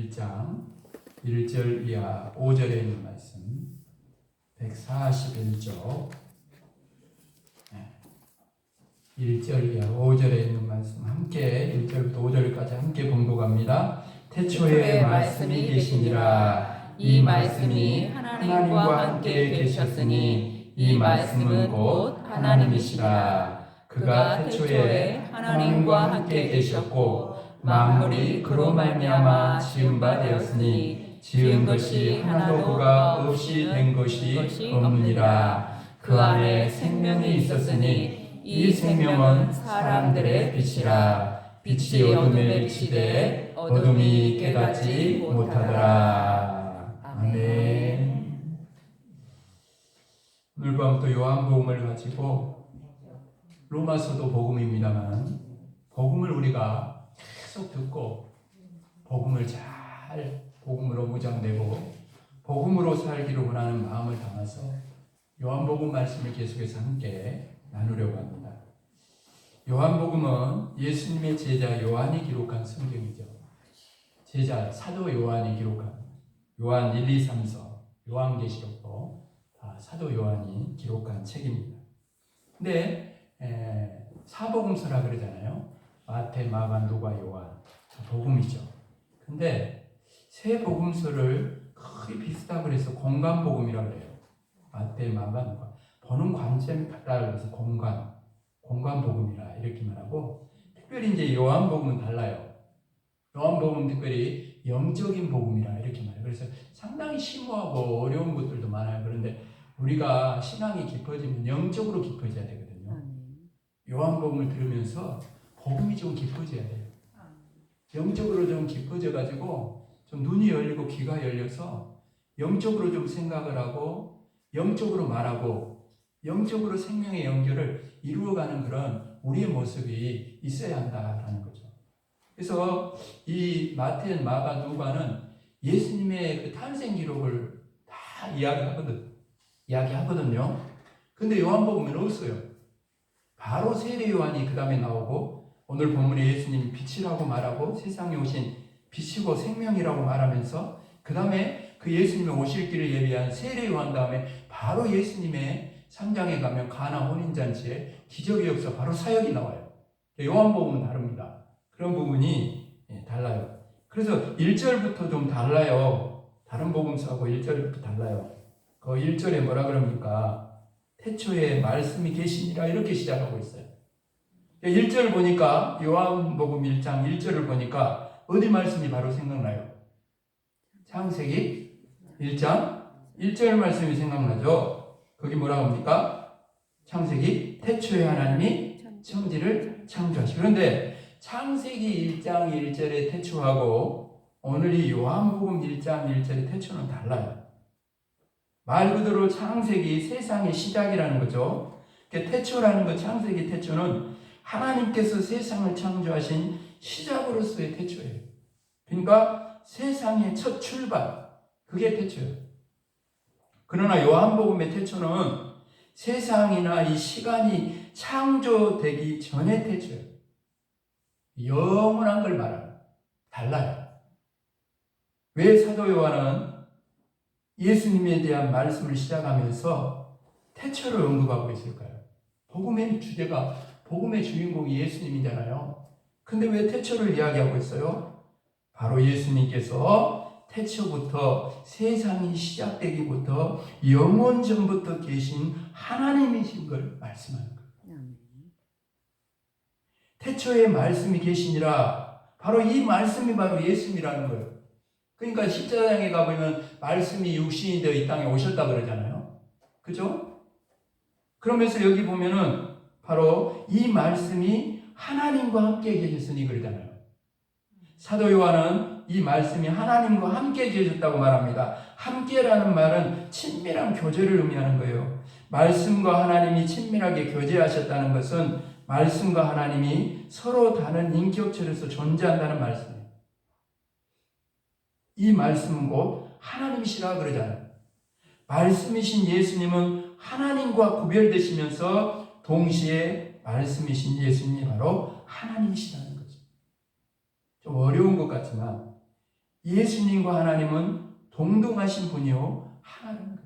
1장 1절 이하 5절에 있는 말씀 141쪽 1절 이하 5절에 있는 말씀 함께 1절부터 5절까지 함께 봉독합니다. 태초에 말씀이 계시니라. 이 말씀이 하나님과 함께 계셨으니 이 말씀은 곧 하나님이시라. 그가 태초에 하나님과 함께 계셨고 만물이 그로 말미암아 지은 바 되었으니 지은 것이 하나도 그가 없이 된 것이 없느니라. 그 안에 생명이 있었으니 이 생명은 사람들의 빛이라. 빛이 어둠에 비치되 어둠이 깨닫지 못하더라. 아멘. 오늘 밤도 요한복음을 가지고 로마서도 복음입니다만 복음을 우리가 계속 듣고 복음을 잘 복음으로 무장되고 복음으로 살기를 원하는 마음을 담아서 요한복음 말씀을 계속해서 함께 나누려고 합니다. 요한복음은 예수님의 제자 요한이 기록한 성경이죠. 제자 사도 요한이 기록한 요한 1, 2, 3서 요한계시록도 다 사도 요한이 기록한 책입니다. 근데 사복음서라 그러잖아요. 마태, 마가, 누가, 요한 복음이죠. 근데 세 복음서를 거의 비슷하고 그래서 공관복음이라고 해요. 마태, 마가, 누가 보는 관점이 같다 그래서 공관복음이라 이렇게 말하고, 특별히 이제 요한복음은 달라요. 요한복음은 특별히 영적인 복음이라 이렇게 말해요. 그래서 상당히 심오하고 어려운 것들도 많아요. 그런데 우리가 신앙이 깊어지면 영적으로 깊어져야 되거든요. 요한복음을 들으면서 복음이 좀 깊어져야 돼요. 영적으로 좀 깊어져가지고 좀 눈이 열리고 귀가 열려서 영적으로 좀 생각을 하고 영적으로 말하고 영적으로 생명의 연결을 이루어가는 그런 우리의 모습이 있어야 한다라는 거죠. 그래서 이 마태, 마가, 누가는 예수님의 그 탄생 기록을 다 이야기하거든요. 근데 요한복음은 없어요. 바로 세례 요한이 그 다음에 나오고 오늘 본문에 예수님이 빛이라고 말하고 세상에 오신 빛이고 생명이라고 말하면서 그 다음에 그 예수님의 오실 길을 예비한 세례 요한 다음에 바로 예수님의 3장에 가면 가나 혼인잔치에 기적의 역사 바로 사역이 나와요. 요한복음은 다릅니다. 그런 부분이 달라요. 그래서 1절부터 좀 달라요. 다른 복음서하고 1절부터 달라요. 그 1절에 뭐라 그럽니까? 태초에 말씀이 계시니라 이렇게 시작하고 있어요. 1절 보니까 요한복음 1장 1절을 보니까 어디 말씀이 바로 생각나요? 창세기 1장 1절 말씀이 생각나죠. 거기 뭐라고 합니까? 창세기 태초에 하나님이 천지를 창조하시고. 그런데 창세기 1장 1절의 태초하고 오늘 이 요한복음 1장 1절의 태초는 달라요. 말 그대로 창세기 세상의 시작이라는 거죠. 태초라는 것, 창세기 태초는 하나님께서 세상을 창조하신 시작으로서의 태초예요. 그러니까 세상의 첫 출발, 그게 태초예요. 그러나 요한복음의 태초는 세상이나 이 시간이 창조되기 전의 태초예요. 영원한 걸 말하는 달라요. 왜 사도 요한은 예수님에 대한 말씀을 시작하면서 태초를 언급하고 있을까요? 복음의 주제가, 복음의 주인공이 예수님이잖아요. 근데 왜 태초를 이야기하고 있어요? 바로 예수님께서 태초부터 세상이 시작되기부터 영원 전부터 계신 하나님이신 걸 말씀하는 거예요. 태초에 말씀이 계시니라. 바로 이 말씀이 바로 예수님이라는 거예요. 그러니까 십자장에 가보면 말씀이 육신이 되어 이 땅에 오셨다 그러잖아요. 그죠? 그러면서 여기 보면은 바로 이 말씀이 하나님과 함께 계셨으니 그러잖아요. 사도 요한은 이 말씀이 하나님과 함께 계셨다고 말합니다. 함께라는 말은 친밀한 교제를 의미하는 거예요. 말씀과 하나님이 친밀하게 교제하셨다는 것은 말씀과 하나님이 서로 다른 인격체로서 존재한다는 말씀이에요. 이 말씀은 곧 하나님이시라 그러잖아요. 말씀이신 예수님은 하나님과 구별되시면서 동시에 말씀이신 예수님이 바로 하나님이시라는 거죠. 좀 어려운 것 같지만 예수님과 하나님은 동등하신 분이요 하나님.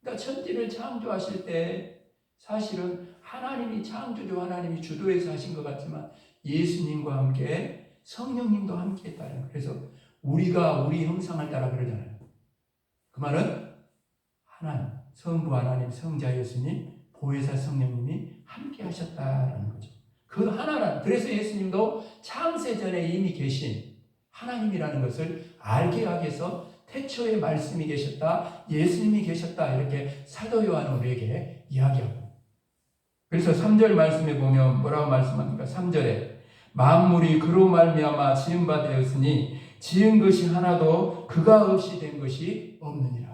그러니까 천지를 창조하실 때 사실은 하나님이 창조주, 하나님이 주도해서 하신 것 같지만 예수님과 함께 성령님도 함께 했다는 거예요. 그래서 우리가 우리 형상을 따라 그러잖아요. 그 말은 하나님, 성부 하나님, 성자 예수님, 보혜사 성령님이 함께 하셨다라는 거죠. 그 하나라는, 그래서 예수님도 창세 전에 이미 계신 하나님이라는 것을 알게 하기 위해서 태초에 말씀이 계셨다, 예수님이 계셨다, 이렇게 사도 요한은 우리에게 이야기하고. 그래서 3절 말씀에 보면 뭐라고 말씀합니까? 3절에 만물이 그로 말미암아 지은 바 되었으니 지은 것이 하나도 그가 없이 된 것이 없느니라.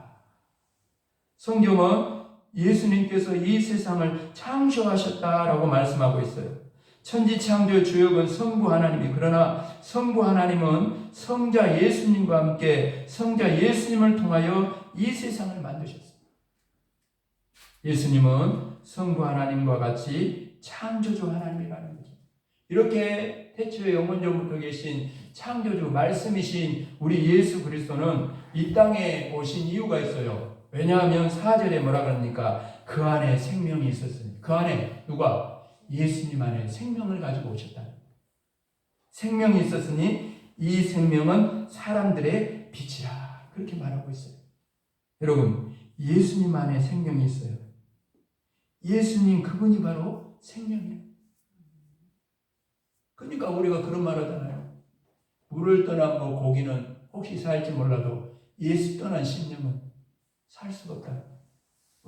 성경은 예수님께서 이 세상을 창조하셨다라고 말씀하고 있어요. 천지 창조의 주역은 성부 하나님이, 그러나 성부 하나님은 성자 예수님과 함께 성자 예수님을 통하여 이 세상을 만드셨습니다. 예수님은 성부 하나님과 같이 창조주 하나님이라는 거죠. 이렇게 태초에 영원전부터 계신 창조주 말씀이신 우리 예수 그리스도는 이 땅에 오신 이유가 있어요. 왜냐하면 4절에 뭐라 그럽니까? 그 안에 생명이 있었으니. 그 안에 누가? 예수님 안에 생명을 가지고 오셨다. 생명이 있었으니 이 생명은 사람들의 빛이라. 그렇게 말하고 있어요. 여러분, 예수님 안에 생명이 있어요. 예수님 그분이 바로 생명이에요. 그러니까 우리가 그런 말 하잖아요. 물을 떠난 고기는 혹시 살지 몰라도 예수 떠난 심령은 살 수가 없다.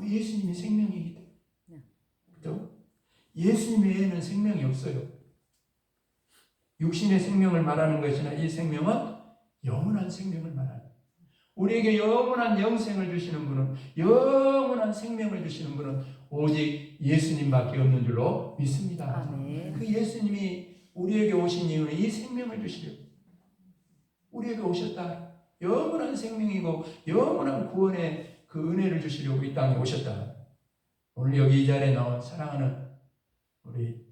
예수님이 생명이기 때문에. 그죠? 예수님 외에는 생명이 없어요. 육신의 생명을 말하는 것이나 이 생명은 영원한 생명을 말하는 거예요. 우리에게 영원한 영생을 주시는 분은, 영원한 생명을 주시는 분은 오직 예수님밖에 없는 줄로 믿습니다. 아멘. 그 예수님이 우리에게 오신 이유는 이 생명을 주시려고. 우리에게 오셨다. 영원한 생명이고 영원한 구원의 그 은혜를 주시려고 이 땅에 오셨다. 오늘 여기 이 자리에 나온 사랑하는 우리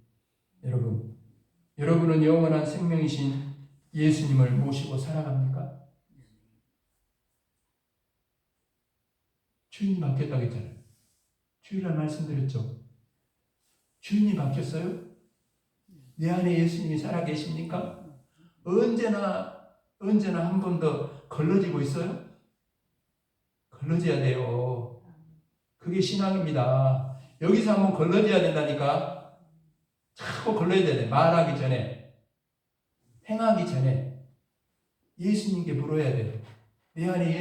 여러분, 여러분은 영원한 생명이신 예수님을 모시고 살아갑니까? 주인이 바뀌었다고 했잖아요. 주일날 말씀드렸죠. 주인이 바뀌었어요? 내 안에 예수님이 살아계십니까? 언제나 한 번 더 걸러지고 있어요? 걸러져야 돼요. 그게 신앙입니다. 여기서 한번 걸러져야 된다니까. 자꾸 걸러야 돼. 말하기 전에, 행하기 전에 예수님께 물어야 돼요. 내 안에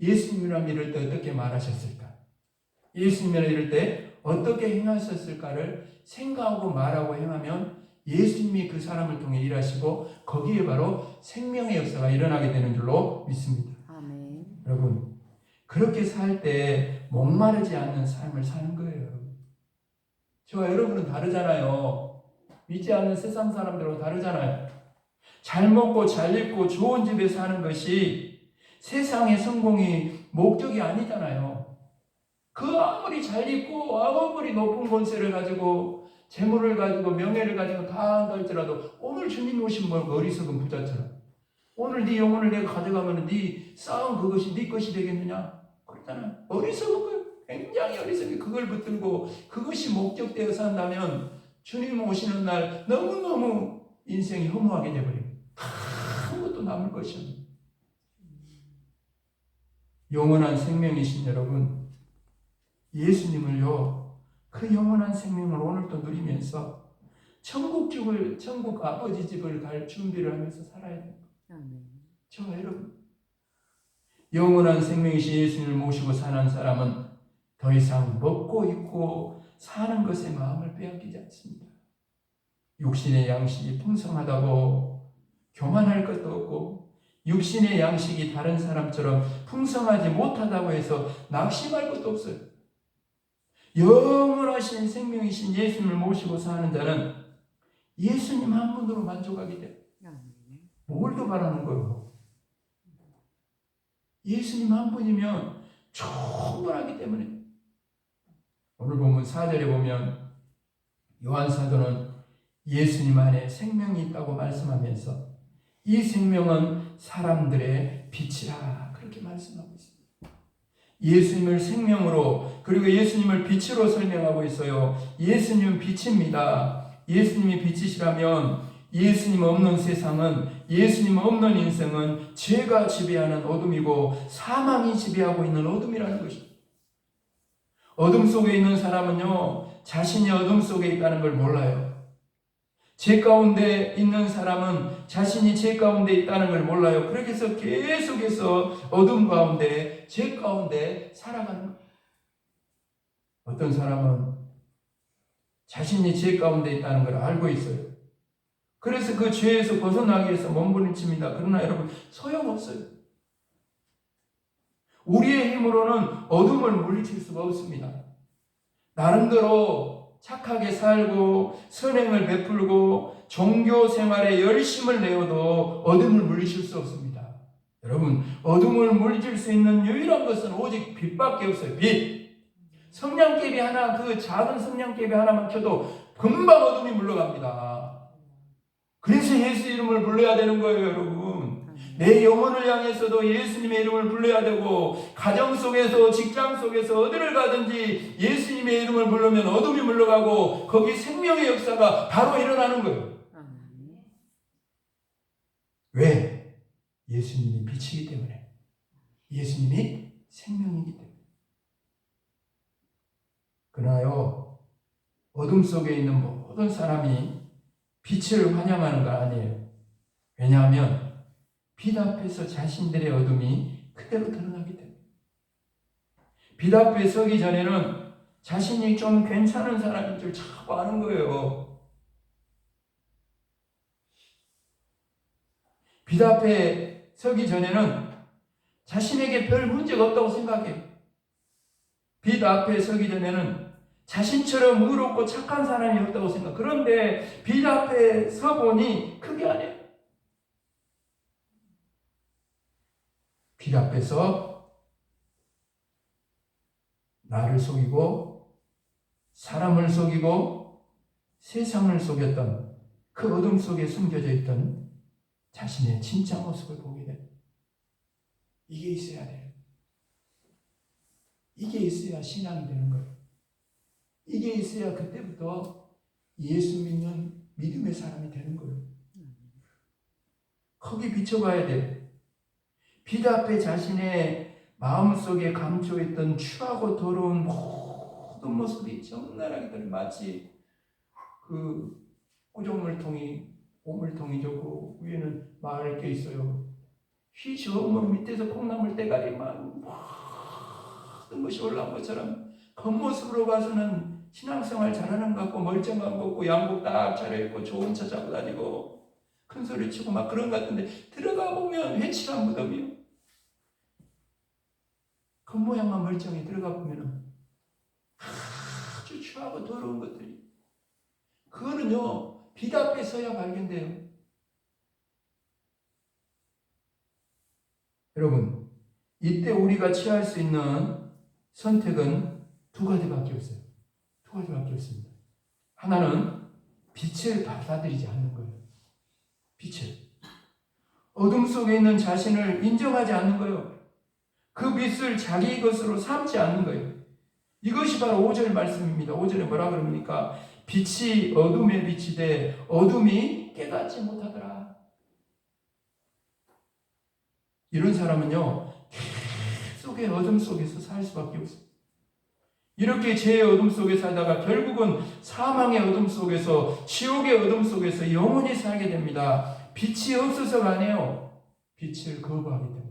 예수님이란 이럴 때 어떻게 말하셨을까? 예수님이란 이럴 때 어떻게 행하셨을까를 생각하고 말하고 행하면 예수님이 그 사람을 통해 일하시고 거기에 바로 생명의 역사가 일어나게 되는 줄로 믿습니다. 아멘. 여러분, 그렇게 살 때 목마르지 않는 삶을 사는 거예요. 저와 여러분은 다르잖아요. 믿지 않는 세상 사람들하고 다르잖아요. 잘 먹고 잘 입고 좋은 집에 사는 것이 세상의 성공이 목적이 아니잖아요. 그 아무리 잘 입고 아무리 높은 권세를 가지고 재물을 가지고 명예를 가지고 다 한다 할지라도 오늘 주님이 오신 어리석은 부자처럼 오늘 네 영혼을 내가 가져가면 네 쌓은 그것이 네 것이 되겠느냐? 그렇잖아요. 어리석은 거예요. 굉장히 어리석게 그걸 붙들고 그것이 목적되어 산다면 주님 오시는 날 너무너무 인생이 허무하게 되어버려요. 아무것도 남을 것이 없는. 영원한 생명이신 여러분, 예수님을요, 그 영원한 생명을 오늘도 누리면서 천국 아버지 집을 갈 준비를 하면서 살아야 돼요. 저와 여러분, 영원한 생명이신 예수님을 모시고 사는 사람은 더 이상 먹고 입고 사는 것에 마음을 빼앗기지 않습니다. 육신의 양식이 풍성하다고 교만할 것도 없고 육신의 양식이 다른 사람처럼 풍성하지 못하다고 해서 낙심할 것도 없어요. 영원하신 생명이신 예수님을 모시고 사는 자는 예수님 한 분으로 만족하게 돼요. 뭘 더 바라는 거예요? 예수님 한 분이면 충분하기 때문에. 오늘 본문 4절에 보면 요한 사도는 예수님 안에 생명이 있다고 말씀하면서 이 생명은 사람들의 빛이라 그렇게 말씀하고 있습니다. 예수님을 생명으로 그리고 예수님을 빛으로 설명하고 있어요. 예수님은 빛입니다. 예수님이 빛이시라면 예수님 없는 세상은, 예수님 없는 인생은 죄가 지배하는 어둠이고 사망이 지배하고 있는 어둠이라는 것입니다. 어둠 속에 있는 사람은요, 자신이 어둠 속에 있다는 걸 몰라요. 죄 가운데 있는 사람은 자신이 죄 가운데 있다는 걸 몰라요. 그렇게 해서 계속해서 어둠 가운데, 죄 가운데 살아가는 거예요. 어떤 사람은 자신이 죄 가운데 있다는 걸 알고 있어요. 그래서 그 죄에서 벗어나기 위해서 몸부림칩니다. 그러나 여러분, 소용없어요. 우리의 힘으로는 어둠을 물리칠 수가 없습니다. 나름대로 착하게 살고 선행을 베풀고 종교 생활에 열심을 내어도 어둠을 물리칠 수 없습니다. 여러분, 어둠을 물리칠 수 있는 유일한 것은 오직 빛밖에 없어요. 빛. 성냥개비 하나, 그 작은 성냥개비 하나만 켜도 금방 어둠이 물러갑니다. 그래서 예수 이름을 불러야 되는 거예요, 여러분. 내 영혼을 향해서도 예수님의 이름을 불러야 되고, 가정 속에서, 직장 속에서 어디를 가든지 예수님의 이름을 부르면 어둠이 물러가고 거기 생명의 역사가 바로 일어나는 거예요. 왜? 예수님이 빛이기 때문에. 예수님이 생명이기 때문에. 그러나요, 어둠 속에 있는 모든 사람이 빛을 환영하는 거 아니에요. 왜냐하면 빛 앞에서 자신들의 어둠이 그대로 드러나기 때문에. 빛 앞에 서기 전에는 자신이 좀 괜찮은 사람인 줄 자꾸 아는 거예요. 빛 앞에 서기 전에는 자신에게 별 문제가 없다고 생각해요. 빛 앞에 서기 전에는 자신처럼 의롭고 착한 사람이 없다고 생각. 그런데 빛 앞에 서보니 그게 아니에요. 빛 앞에서 나를 속이고 사람을 속이고 세상을 속였던 그 어둠 속에 숨겨져 있던 자신의 진짜 모습을 보게 돼요. 이게 있어야 돼요. 이게 있어야 신앙이 되는 거예요. 이게 있어야 그때부터 예수 믿는 믿음의 사람이 되는 거예요. 거기 비춰봐야 돼요. 빛 앞에 자신의 마음속에 감춰있던 추하고 더러운 모든 모습이 적나라하게 드러나. 마치 그 구조물통이 오물통이 좋고 위에는 마을 게 있어요. 휘 저물 밑에서 콩나물 대가리만 모든 것이 올라온 것처럼 겉모습으로 봐서는 신앙생활 잘하는 것 같고 멀쩡한 것 같고 양복 딱 차려입고 좋은 차 타고 다니고 큰 소리 치고 막 그런 것 같은데 들어가 보면 회칠한 무덤이요. 겉모양만 멀쩡히 들어가 보면 아주 추하고 더러운 것들이, 그거는요 빛 앞에 서야 발견돼요. 여러분, 이때 우리가 취할 수 있는 선택은 두 가지밖에 없어요. 두 가지밖에 없습니다. 하나는 빛을 받아들이지 않는 거예요. 빛을. 어둠 속에 있는 자신을 인정하지 않는 거예요. 그 빛을 자기 것으로 삼지 않는 거예요. 이것이 바로 5절 말씀입니다. 5절에 뭐라 그럽니까? 빛이 어둠에 비치되 어둠이 깨닫지 못하더라. 이런 사람은요, 계속의 어둠 속에서 살 수밖에 없어요. 이렇게 죄의 어둠 속에 살다가 결국은 사망의 어둠 속에서, 지옥의 어둠 속에서 영원히 살게 됩니다. 빛이 없어서가 아니에요. 빛을 거부하기 때문에.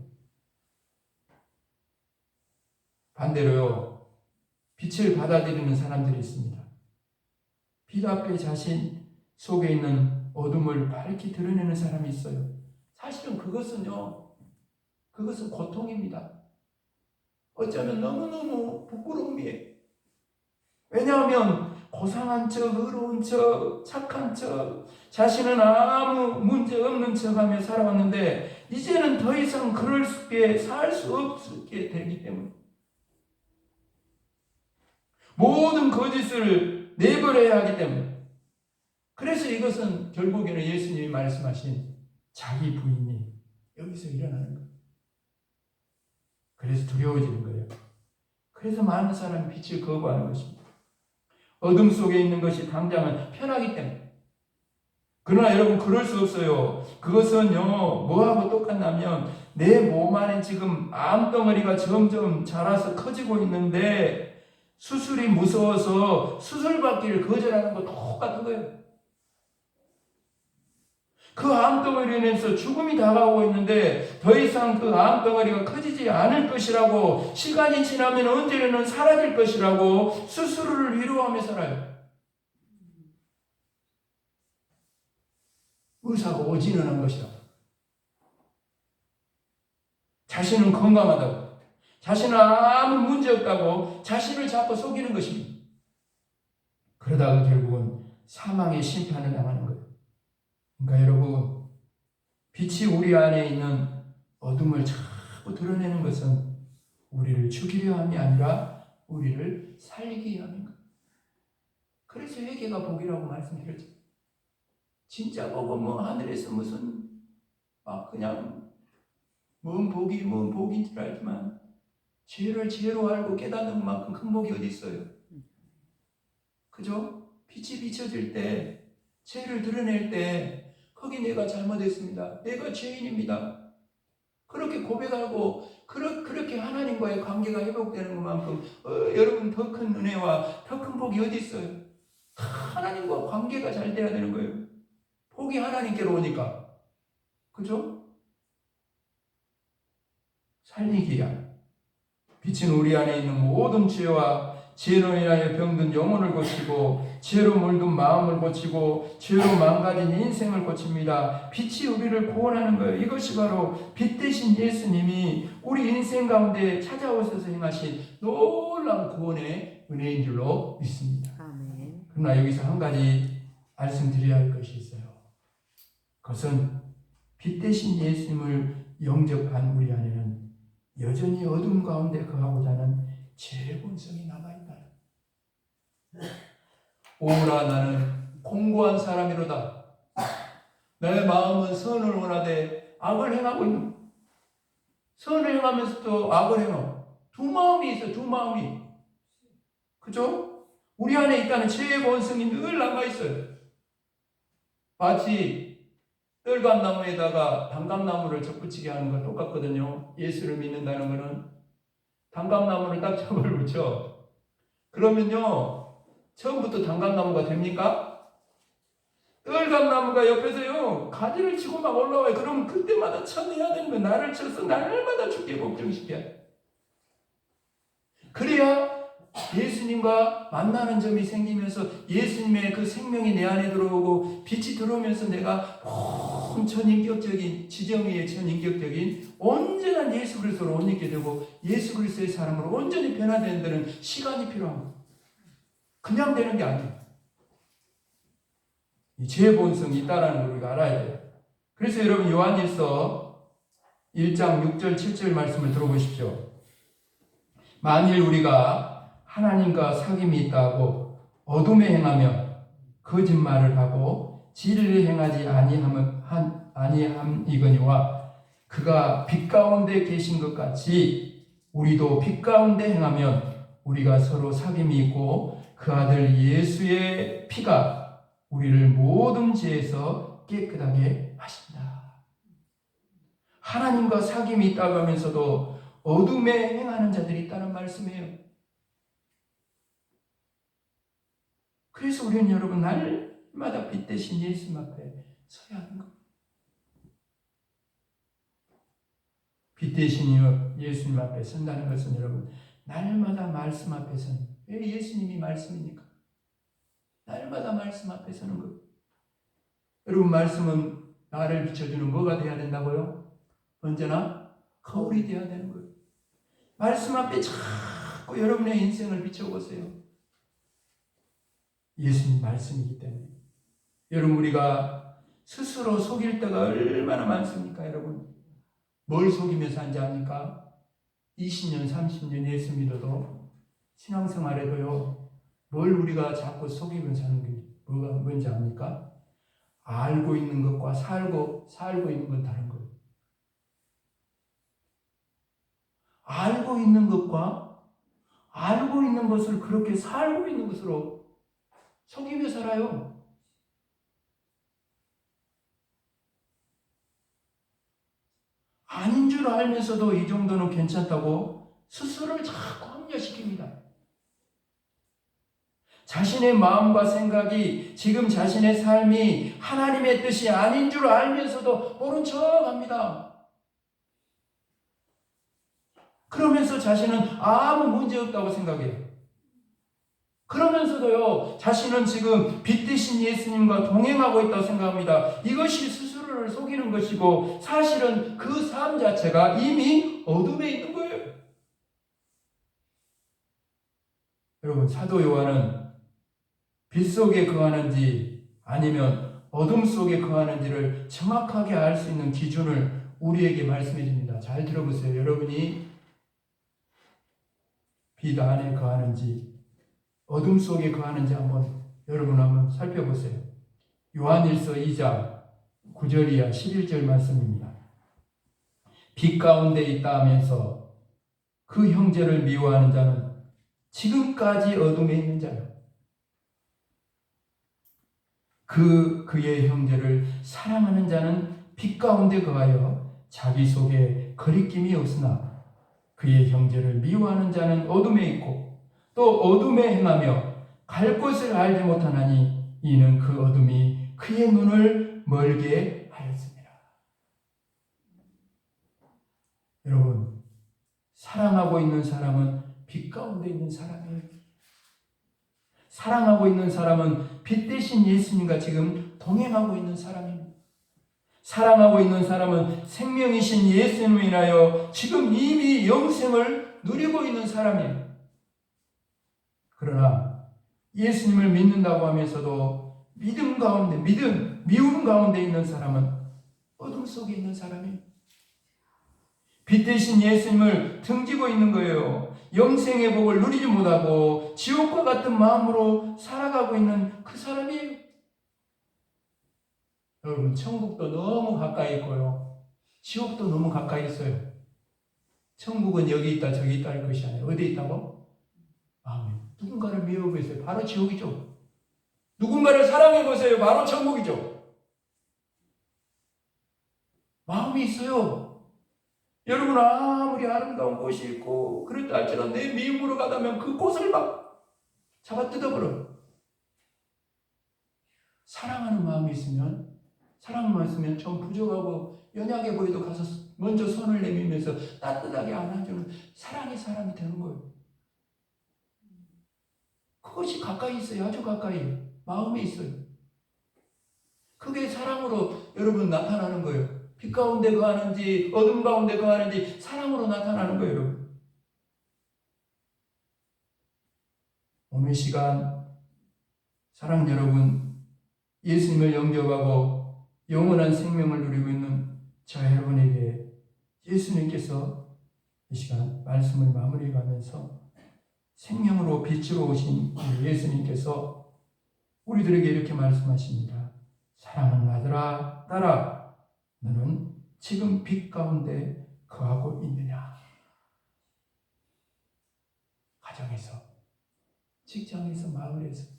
반대로요, 빛을 받아들이는 사람들이 있습니다. 빛 앞에 자신 속에 있는 어둠을 밝히 드러내는 사람이 있어요. 사실은 그것은 고통입니다. 어쩌면 너무너무 부끄러움이에요. 왜냐하면 고상한 척, 의로운 척, 착한 척, 자신은 아무 문제 없는 척하며 살아왔는데 이제는 더 이상 그럴 수 있게 살 수 없게 되기 때문에 모든 거짓을 내버려야 하기 때문에. 그래서 이것은 결국에는 예수님이 말씀하신 자기 부인이 여기서 일어나는 거예요. 그래서 두려워지는 거예요. 그래서 많은 사람이 빛을 거부하는 것입니다. 어둠 속에 있는 것이 당장은 편하기 때문에. 그러나 여러분 그럴 수 없어요. 그것은요 뭐하고 똑같냐면 내 몸 안에 지금 암덩어리가 점점 자라서 커지고 있는데 수술이 무서워서 수술 받기를 거절하는 거 똑같은 거예요. 그 암덩어리로 인해서 죽음이 다가오고 있는데 더 이상 그 암덩어리가 커지지 않을 것이라고, 시간이 지나면 언제는 사라질 것이라고 스스로를 위로하며 살아요. 의사가 오진은한 것이다. 자신은 건강하다고, 자신은 아무 문제 없다고 자신을 자꾸 속이는 것입니다. 그러다가 결국은 사망의 심판을 당하는 거예요. 그러니까 여러분, 빛이 우리 안에 있는 어둠을 자꾸 드러내는 것은 우리를 죽이려 함이 아니라 우리를 살리기 위함인 거예요. 그래서 회개가 복이라고 말씀드렸죠. 진짜 보고 뭐 하늘에서 무슨 그냥 뭔 복인 줄 알지만 죄를 죄로 알고 깨닫는 만큼 큰 복이 어디 있어요? 그죠? 빛이 비춰질 때, 죄를 드러낼 때 거기 내가 잘못했습니다. 내가 죄인입니다. 그렇게 고백하고 그렇게 하나님과의 관계가 회복되는 것만큼 여러분 더 큰 은혜와 더 큰 복이 어디 있어요? 하나님과 관계가 잘 돼야 되는 거예요. 복이 하나님께로 오니까. 그죠? 살리기 위한 빛은 우리 안에 있는 모든 죄와 죄로 인하여 병든 영혼을 고치고 죄로 물든 마음을 고치고 죄로 망가진 인생을 고칩니다. 빛이 우리를 구원하는 거예요. 이것이 바로 빛 대신 예수님이 우리 인생 가운데 찾아오셔서 행하신 놀라운 구원의 은혜인 줄로 믿습니다. 아멘. 그러나 여기서 한 가지 말씀드려야 할 것이 있어요. 그것은 빛 대신 예수님을 영접한 우리 안에는 여전히 어둠 가운데 거하고자 하는 죄의 본성이 남아있다. 오라 나는 공고한 사람이로다. 내 마음은 선을 원하되 악을 행하고 있는, 선을 행하면서도 악을 행하고, 두 마음이 있어. 두 마음이. 그죠? 우리 안에 있다는 죄의 본성이 늘 남아있어요. 마치 떨감나무에다가 단감나무를 접붙이게 하는 건 똑같거든요. 예수를 믿는다는 것은 단감나무를 딱 접을 붙여. 그러면요, 처음부터 단감나무가 됩니까? 떨감나무가 옆에서요, 가지를 치고 막 올라와요. 그러면 그때마다 쳐내야 되는 거예요. 나를 쳐서 날마다 죽게 걱정시켜야 돼. 그래야 예수님과 만나는 점이 생기면서 예수님의 그 생명이 내 안에 들어오고 빛이 들어오면서 내가 온 전인격적인, 지정의의 전인격적인 온전한 예수 그리스도로 옷 입게 되고 예수 그리스도의 사람으로 온전히 변화되는 데는 시간이 필요합니다. 그냥 되는 게 아니에요. 이 죄의 본성이 있다는 걸 우리가 알아야 돼요. 그래서 여러분 요한일서 1장 6절 7절 말씀을 들어보십시오. 만일 우리가 하나님과 사귐이 있다고 어둠에 행하며 거짓말을 하고 진리를 행하지 아니함이거니와 그가 빛 가운데 계신 것 같이 우리도 빛 가운데 행하면 우리가 서로 사귐이 있고 그 아들 예수의 피가 우리를 모든 죄에서 깨끗하게 하신다. 하나님과 사귐이 있다고 하면서도 어둠에 행하는 자들이 있다는 말씀이에요. 그래서 우리는 여러분 날마다 빛 대신 예수님 앞에 서야 하는 겁니다. 빛 대신 예수님 앞에 선다는 것은 여러분 날마다 말씀 앞에 서는, 왜 예수님이 말씀이니까 날마다 말씀 앞에 서는 거예요. 여러분 말씀은 나를 비춰주는 뭐가 돼야 된다고요? 언제나 거울이 돼야 되는 거예요. 말씀 앞에 자꾸 여러분의 인생을 비춰보세요. 예수님 말씀이기 때문에. 여러분 우리가 스스로 속일 때가 얼마나 많습니까? 여러분 뭘 속이면서 하는지 아닙니까? 20년 30년 예수 믿어도 신앙생활에도요 뭘 우리가 자꾸 속이면서 하는 게 뭐가 뭔지 압니까? 알고 있는 것과 살고 있는 건 다른 거예요. 알고 있는 것과 알고 있는 것을 그렇게 살고 있는 것으로 속이며 살아요. 아닌 줄 알면서도 이 정도는 괜찮다고 스스로를 자꾸 합리화시킵니다. 자신의 마음과 생각이 지금 자신의 삶이 하나님의 뜻이 아닌 줄 알면서도 모른 척 합니다. 그러면서 자신은 아무 문제 없다고 생각해요. 그러면서도요, 자신은 지금 빛 대신 예수님과 동행하고 있다고 생각합니다. 이것이 스스로를 속이는 것이고 사실은 그 삶 자체가 이미 어둠에 있는 거예요. 여러분, 사도 요한은 빛 속에 거하는지 아니면 어둠 속에 거하는지를 정확하게 알 수 있는 기준을 우리에게 말씀해 줍니다. 잘 들어보세요. 여러분이 빛 안에 거하는지 어둠 속에 거하는지 여러분 한번 살펴보세요. 요한일서 2장 9절 이하 11절 말씀입니다. 빛 가운데 있다 하면서 그 형제를 미워하는 자는 지금까지 어둠에 있는 자요. 그의 형제를 사랑하는 자는 빛 가운데 거하여 자기 속에 거리낌이 없으나 그의 형제를 미워하는 자는 어둠에 있고 또 어둠에 행하며 갈 곳을 알지 못하나니 이는 그 어둠이 그의 눈을 멀게 하였습니다. 여러분, 사랑하고 있는 사람은 빛 가운데 있는 사람이에요. 사랑하고 있는 사람은 빛 대신 예수님과 지금 동행하고 있는 사람입니다. 사랑하고 있는 사람은 생명이신 예수님을 인하여 지금 이미 영생을 누리고 있는 사람이에요. 그러나 예수님을 믿는다고 하면서도 미움 가운데 있는 사람은 어둠 속에 있는 사람이에요. 빛 대신 예수님을 등지고 있는 거예요. 영생의 복을 누리지 못하고 지옥과 같은 마음으로 살아가고 있는 그 사람이에요. 여러분, 천국도 너무 가까이 있고요. 지옥도 너무 가까이 있어요. 천국은 여기 있다 저기 있다 할 것이 아니에요. 어디 있다고? 마음에. 누군가를 미워보세요. 바로 지옥이죠. 누군가를 사랑해보세요. 바로 천국이죠. 마음이 있어요. 여러분, 아무리 아름다운 곳이 있고 그렇다 할지라도 내 미움으로 가다면 그 꽃을 막 잡아 뜯어버려. 사랑하는 마음이 있으면 좀 부족하고 연약해 보여도 가서 먼저 손을 내밀면서 따뜻하게 안아주는 사랑의 사람이 되는 거예요. 그것이 가까이 있어요. 아주 가까이. 마음에 있어요. 그게 사랑으로 여러분 나타나는 거예요. 빛 가운데 거하는지 어둠 가운데 거하는지 사랑으로 나타나는 거예요. 여러분. 오늘 시간 사랑 여러분, 예수님을 영접하고 영원한 생명을 누리고 있는 저 여러분에게 예수님께서 이 시간 말씀을 마무리해가면서 생명으로 빛으로 오신 예수님께서 우리들에게 이렇게 말씀하십니다. 사랑하는 아들아, 딸아, 너는 지금 빛 가운데 거하고 있느냐? 가정에서, 직장에서, 마을에서,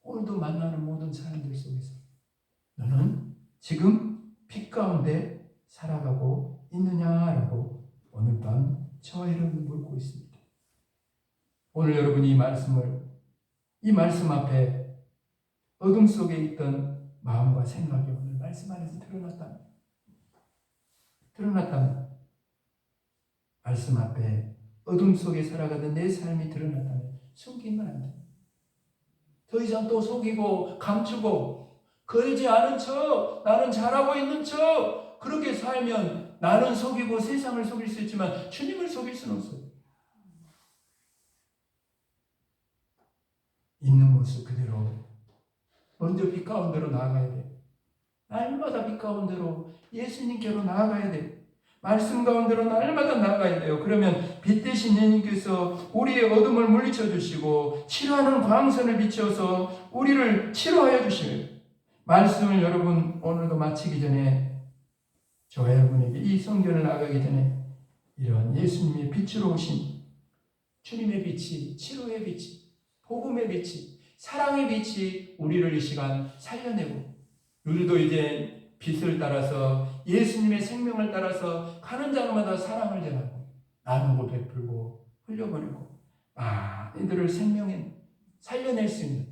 오늘도 만나는 모든 사람들 속에서 너는 지금 빛 가운데 살아가고 있느냐라고 오늘 밤 저와 여러분 묻고 있습니다. 오늘 여러분이 이 말씀 앞에 어둠 속에 있던 마음과 생각이 오늘 말씀 안에서 드러났다면 말씀 앞에 어둠 속에 살아가던 내 삶이 드러났다면 숨기면 안 돼. 더 이상 또 속이고 감추고 그러지 않은 척, 나는 잘하고 있는 척 그렇게 살면 나는 속이고 세상을 속일 수 있지만 주님을 속일 수는 없어요. 있는 모습 그대로 먼저 빛 가운데로 나아가야 돼. 날마다 빛 가운데로 예수님께로 나아가야 돼. 말씀 가운데로 날마다 나아가야 돼요. 그러면 빛 대신 예수님께서 우리의 어둠을 물리쳐 주시고 치료하는 광선을 비춰서 우리를 치료하여 주시는 말씀을 여러분 오늘도 마치기 전에 저와 여러분에게 이 성전을 나가기 전에 이런 예수님의 빛으로 오신 주님의 빛이, 치료의 빛이, 복음의 빛이, 사랑의 빛이 우리를 이 시간 살려내고, 우리도 이제 빛을 따라서 예수님의 생명을 따라서 가는 자마다 사랑을 전하고 나누고 베풀고 흘려보내고 이들을 생명에 살려낼 수 있는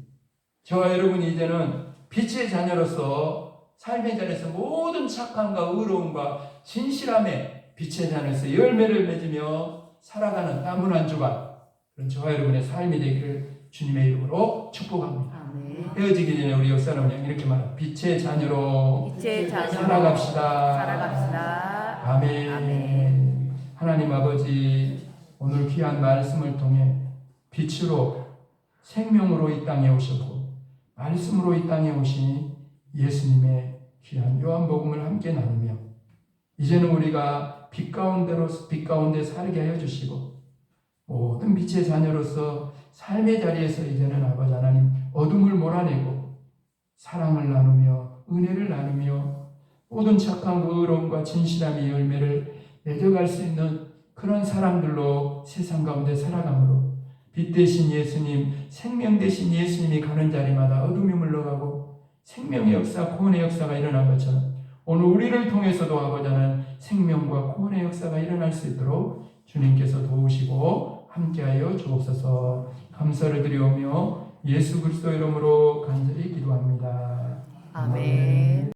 저와 여러분이 이제는 빛의 자녀로서 삶의 자리에서 모든 착함과 의로움과 진실함에 빛의 자녀로서 열매를 맺으며 살아가는 나무란 주간 그런 저와 여러분의 삶이 되기를 주님의 이름으로 축복합니다. 아멘. 헤어지기 전에 우리 역사는 이렇게 말합니다. 빛의 자녀로 살아갑시다. 살아갑시다. 아멘. 아멘. 하나님 아버지, 오늘 귀한 말씀을 통해 빛으로 생명으로 이 땅에 오셨고 말씀으로 이 땅에 오신 예수님의 귀한 요한복음을 함께 나누며 이제는 우리가 빛 가운데 살게 하여 주시고 모든 빛의 자녀로서 삶의 자리에서 이제는 아버지 하나님 어둠을 몰아내고 사랑을 나누며 은혜를 나누며 모든 착함, 의로움과 진실함의 열매를 맺어갈 수 있는 그런 사람들로 세상 가운데 살아가므로 빛 대신 예수님, 생명 대신 예수님이 가는 자리마다 어둠이 물러가고 생명의 역사, 구원의 역사가 일어난 것처럼 오늘 우리를 통해서도 아버지 하나님 생명과 구원의 역사가 일어날 수 있도록 주님께서 도우시고 함께하여 주옵소서. 감사를 드리오며 예수 그리스도 이름으로 간절히 기도합니다. 아멘.